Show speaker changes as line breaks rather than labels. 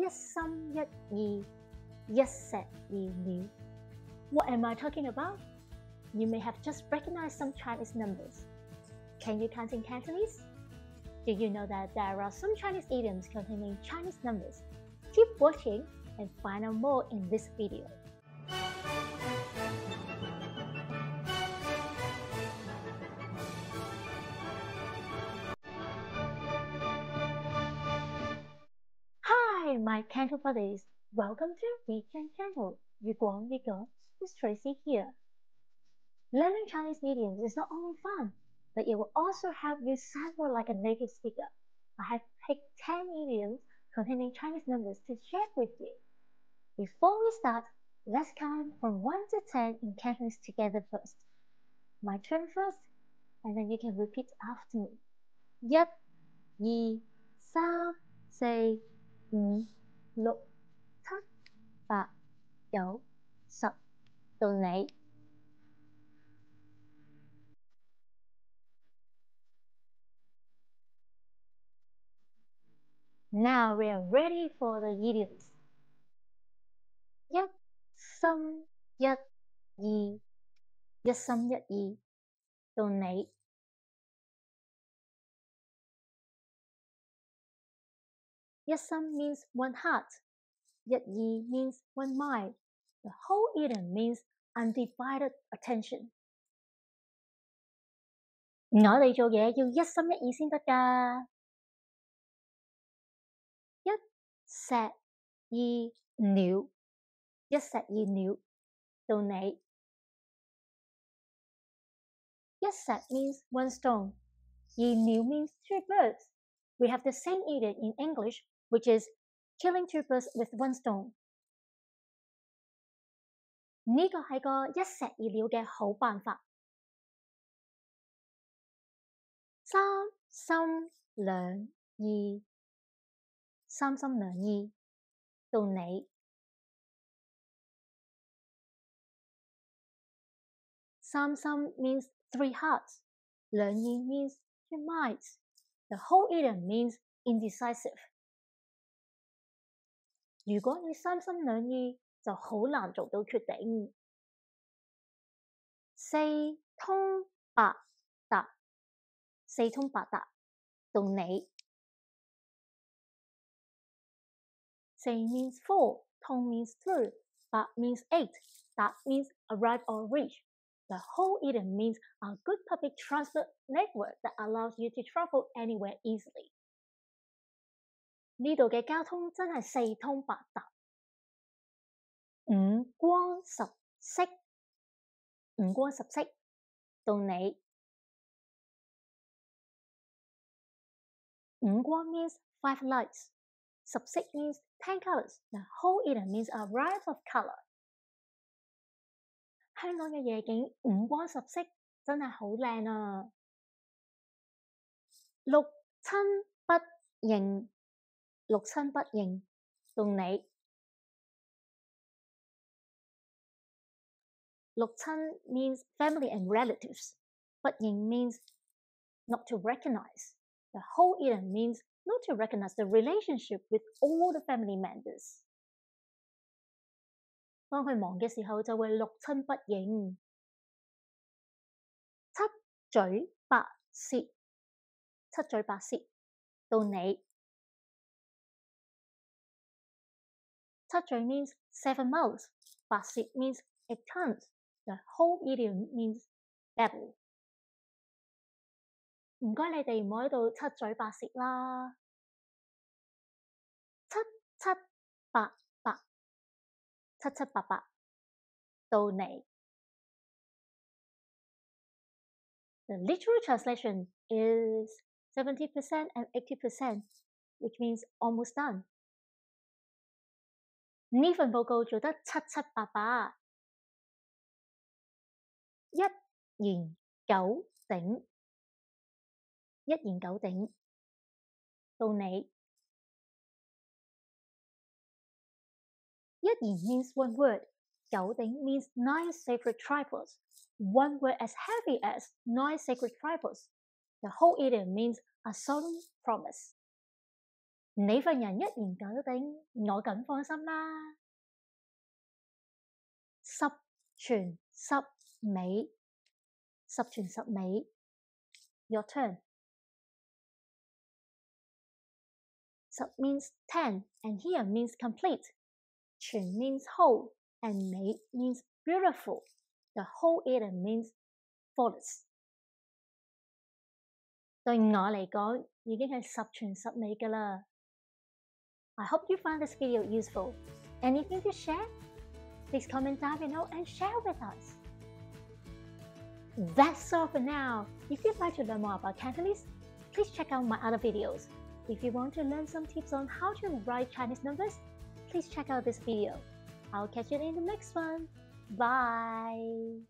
一心一意，一石二鳥. What am I talking about? You may have just recognized some Chinese numbers. Can you count in Cantonese? Do you know that there are some Chinese idioms containing Chinese numbers? Keep watching and find out more in this video. Hi, my Canto buddies. Welcome to Weekend Canto. 越講越講, it's Tracy here. Learning Chinese idioms is not only fun, but it will also help you sound more like a native speaker. I have picked 10 idioms containing Chinese numbers to share with you. Before we start, let's count from 1 to 10 in Cantonese together first. My turn first, and then you can repeat after me. 1, 2, 3, 4, 5, 6, 7, 8, 9, 10. 到你。Now we are ready for the idioms. 一心一意，一心一意，到你。一心 means one heart. 一意 means one mind. The whole idiom means undivided attention. 我哋做嘢要一心一意先得㗎。一石二鳥，一石二鳥，到你。一石 means one stone. 二鳥 means two birds. We have the same idiom in English, which is killing two birds with one stone. 呢個係個一石二鳥嘅好辦法。三心兩意，三心兩意，到你。三心 means three hearts. 兩意 means two minds. The whole idiom means indecisive. 如果你三心兩意，就好難做到決定。四通八達，四通八達，到你。四 means four, 通 means through, 八 means eight, 達 means arrive or reach. The whole idiom means a good public transport network that allows you to travel anywhere easily. 呢度嘅交通真係四通八達。五光十色，五光十色，到你。五光 means five lights. 十色 means 10 colors. The whole idiom means a variety of color. 香港嘅夜景五光十色，真係好靚啊！六親不認，六親不認，到你。六親 means family and relatives. 不認 means not to recognize. The whole idiom means not to recognize the relationship with all the family members. 當佢忙嘅時候就會六親不認。七嘴八舌，七嘴八舌，到你。七嘴 means seven mouths. 八舌 means eight tongues. The whole idiom means babble. 唔該你哋唔好喺度七嘴八舌啦。七七八八，七七八八，到你。The literal translation is 70% and 80%, which means almost done. 呢份報告做得七七八八。一言九鼎，一言九鼎，到你。一言 means one word. 九鼎 means 9 sacred triples. One word as heavy as 9 sacred triples. The whole idiom means a solemn promise. 你份人一言九鼎，我梗放心啦。十全十美，十全十美。Your turn. Sub means 10, and here means complete. 全 means whole, and 美 means beautiful. The whole item means flawless. 對我嚟講，已經係十全十美㗎啦。I hope you found this video useful. Anything to share? Please comment down below and share with us. That's all for now. If you'd like to learn more about Cantonese, please check out my other videos. If you want to learn some tips on how to write Chinese numbers, please check out this video. I'll catch you in the next one. Bye!